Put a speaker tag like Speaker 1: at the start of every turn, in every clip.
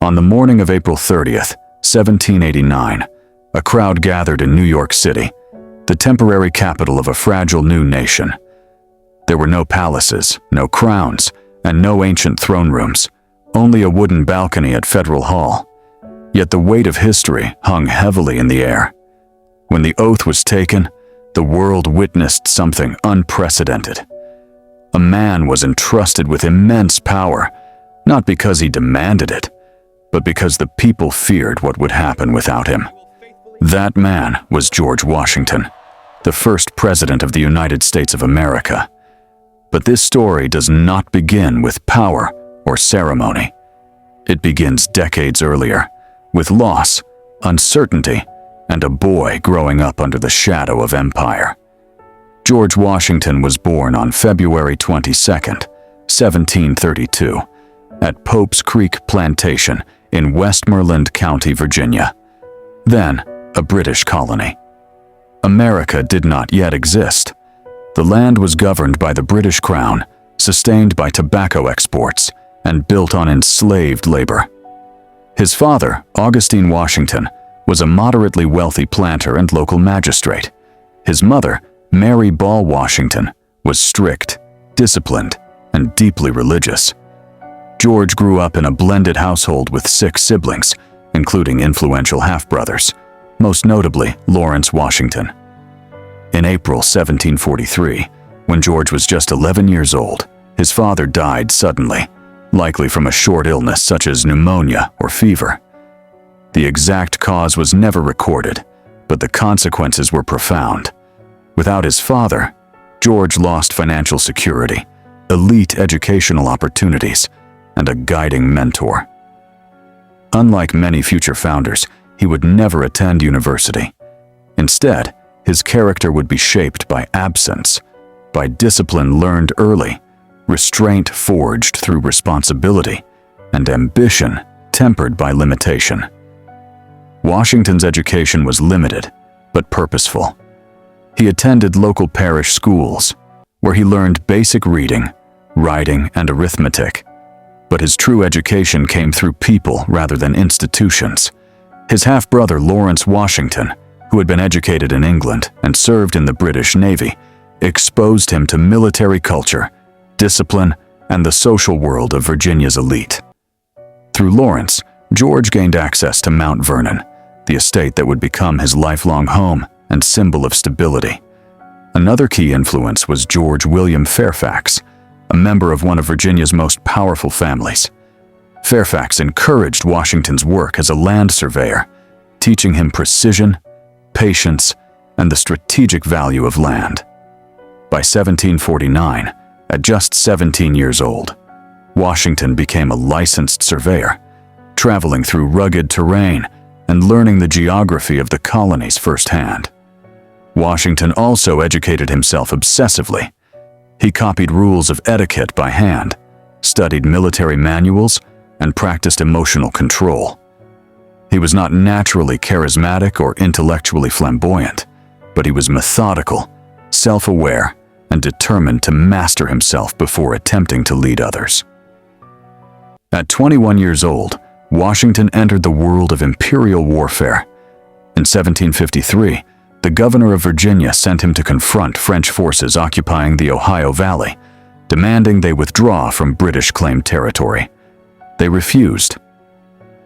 Speaker 1: On the morning of April 30th, 1789, a crowd gathered in New York City, the temporary capital of a fragile new nation. There were no palaces, no crowns, and no ancient throne rooms, only a wooden balcony at Federal Hall. Yet the weight of history hung heavily in the air. When the oath was taken, the world witnessed something unprecedented. A man was entrusted with immense power, not because he demanded it, but because the people feared what would happen without him. That man was George Washington, the first president of the United States of America. But this story does not begin with power or ceremony. It begins decades earlier, with loss, uncertainty, and a boy growing up under the shadow of empire. George Washington was born on February 22nd, 1732, at Pope's Creek Plantation in Westmoreland County, Virginia, then a British colony. America did not yet exist. The land was governed by the British Crown, sustained by tobacco exports, and built on enslaved labor. His father, Augustine Washington, was a moderately wealthy planter and local magistrate. His mother, Mary Ball Washington, was strict, disciplined, and deeply religious. George grew up in a blended household with 6 siblings, including influential half-brothers, most notably Lawrence Washington. In April 1743, when George was just 11 years old, his father died suddenly, likely from a short illness such as pneumonia or fever. The exact cause was never recorded, but the consequences were profound. Without his father, George lost financial security, elite educational opportunities, and a guiding mentor. Unlike many future founders, he would never attend university. Instead, his character would be shaped by absence, by discipline learned early, restraint forged through responsibility, and ambition tempered by limitation. Washington's education was limited, but purposeful. He attended local parish schools, where he learned basic reading, writing, and arithmetic. But his true education came through people rather than institutions. His half-brother Lawrence Washington, who had been educated in England and served in the British Navy, exposed him to military culture, discipline, and the social world of Virginia's elite. Through Lawrence, George gained access to Mount Vernon, the estate that would become his lifelong home and symbol of stability. Another key influence was George William Fairfax, a member of one of Virginia's most powerful families. Fairfax encouraged Washington's work as a land surveyor, teaching him precision, patience, and the strategic value of land. By 1749, at just 17 years old, Washington became a licensed surveyor, traveling through rugged terrain and learning the geography of the colonies firsthand. Washington also educated himself obsessively. He copied rules of etiquette by hand, studied military manuals, and practiced emotional control. He was not naturally charismatic or intellectually flamboyant, but he was methodical, self-aware, and determined to master himself before attempting to lead others. At 21 years old, Washington entered the world of imperial warfare. In 1753, the governor of Virginia sent him to confront French forces occupying the Ohio Valley, demanding they withdraw from British-claimed territory. They refused.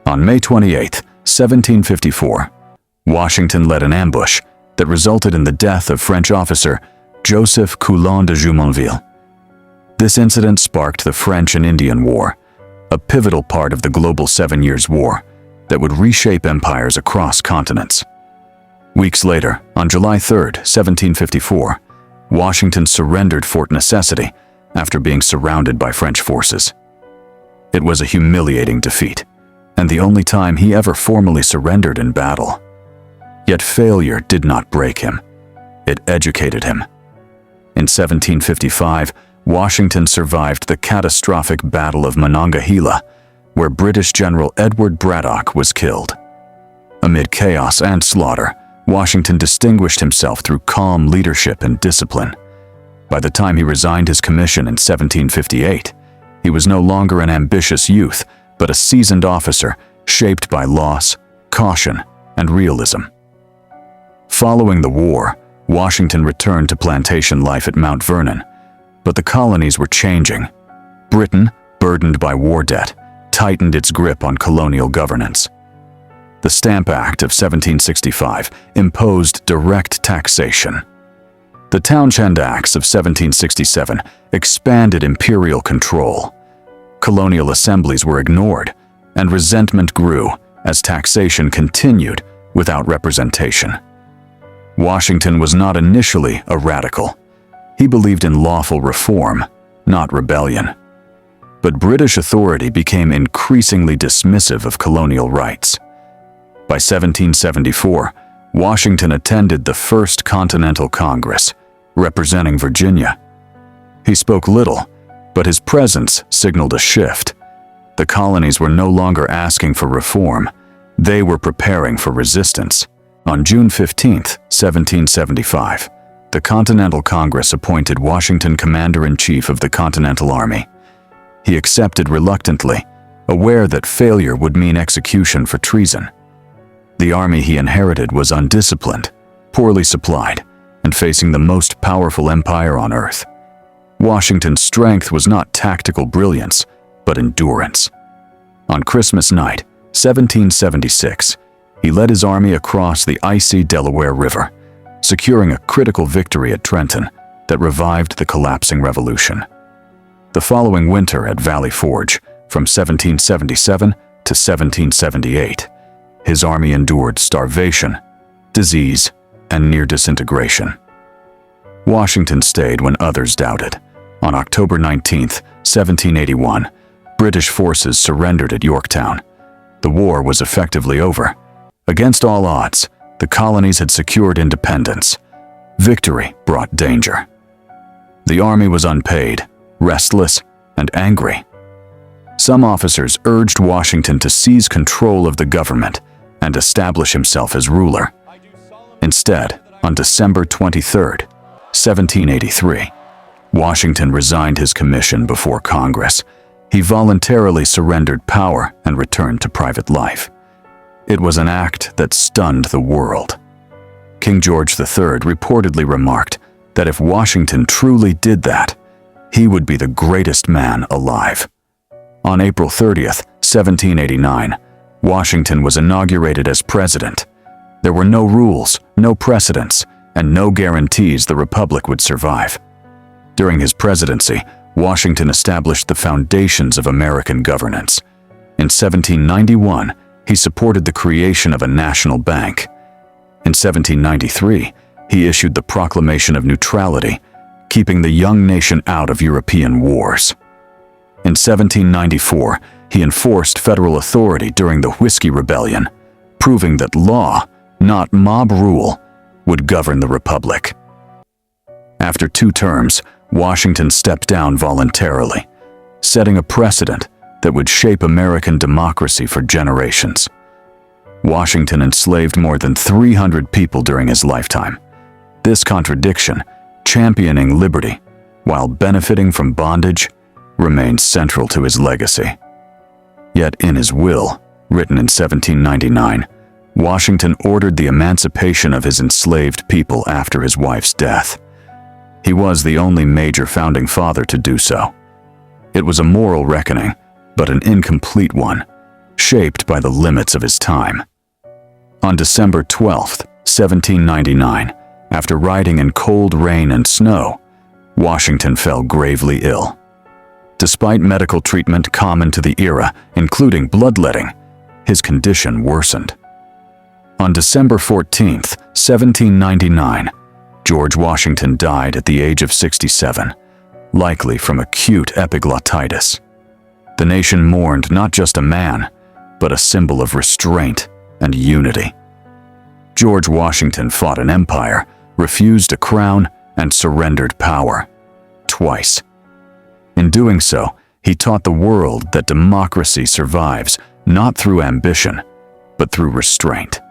Speaker 1: On May 28, 1754, Washington led an ambush that resulted in the death of French officer Joseph Coulon de Jumonville. This incident sparked the French and Indian War, a pivotal part of the global 7 Years' War that would reshape empires across continents. Weeks later, on July 3, 1754, Washington surrendered Fort Necessity after being surrounded by French forces. It was a humiliating defeat, and the only time he ever formally surrendered in battle. Yet failure did not break him. It educated him. In 1755, Washington survived the catastrophic Battle of Monongahela, where British General Edward Braddock was killed. Amid chaos and slaughter, Washington distinguished himself through calm leadership and discipline. By the time he resigned his commission in 1758, he was no longer an ambitious youth, but a seasoned officer shaped by loss, caution, and realism. Following the war, Washington returned to plantation life at Mount Vernon, but the colonies were changing. Britain, burdened by war debt, tightened its grip on colonial governance. The Stamp Act of 1765 imposed direct taxation. The Townshend Acts of 1767 expanded imperial control. Colonial assemblies were ignored, and resentment grew as taxation continued without representation. Washington was not initially a radical. He believed in lawful reform, not rebellion. But British authority became increasingly dismissive of colonial rights. By 1774, Washington attended the First Continental Congress, representing Virginia. He spoke little, but his presence signaled a shift. The colonies were no longer asking for reform. They were preparing for resistance. On June 15, 1775, the Continental Congress appointed Washington commander-in-chief of the Continental Army. He accepted reluctantly, aware that failure would mean execution for treason. The army he inherited was undisciplined, poorly supplied, and facing the most powerful empire on earth. Washington's strength was not tactical brilliance, but endurance. On Christmas night, 1776, he led his army across the icy Delaware River, securing a critical victory at Trenton that revived the collapsing Revolution. The following winter at Valley Forge, from 1777 to 1778, his army endured starvation, disease, and near disintegration. Washington stayed when others doubted. On October 19, 1781, British forces surrendered at Yorktown. The war was effectively over. Against all odds, the colonies had secured independence. Victory brought danger. The army was unpaid, restless, and angry. Some officers urged Washington to seize control of the government and establish himself as ruler. Instead, on December 23, 1783, Washington resigned his commission before Congress. He voluntarily surrendered power and returned to private life. It was an act that stunned the world. King George III reportedly remarked that if Washington truly did that, he would be the greatest man alive. On April 30, 1789, Washington was inaugurated as president. There were no rules, no precedents, and no guarantees the republic would survive. During his presidency, Washington established the foundations of American governance. In 1791, he supported the creation of a national bank. In 1793, he issued the Proclamation of Neutrality, keeping the young nation out of European wars. In 1794, he enforced federal authority during the Whiskey Rebellion, proving that law, not mob rule, would govern the republic. After 2 terms, Washington stepped down voluntarily, setting a precedent that would shape American democracy for generations. Washington enslaved more than 300 people during his lifetime. This contradiction, championing liberty while benefiting from bondage, remains central to his legacy. Yet in his will, written in 1799, Washington ordered the emancipation of his enslaved people after his wife's death. He was the only major founding father to do so. It was a moral reckoning, but an incomplete one, shaped by the limits of his time. On December 12, 1799, after riding in cold rain and snow, Washington fell gravely ill. Despite medical treatment common to the era, including bloodletting, his condition worsened. On December 14, 1799, George Washington died at the age of 67, likely from acute epiglottitis. The nation mourned not just a man, but a symbol of restraint and unity. George Washington fought an empire, refused a crown, and surrendered power. Twice. In doing so, he taught the world that democracy survives not through ambition, but through restraint.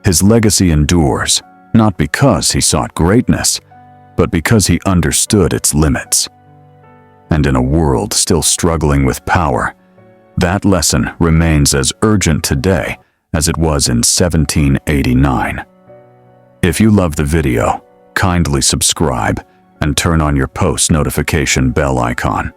Speaker 1: His legacy endures, not because he sought greatness, but because he understood its limits. And in a world still struggling with power, That lesson remains as urgent today as it was in 1789. If you love the video, kindly subscribe and turn on your post notification bell icon.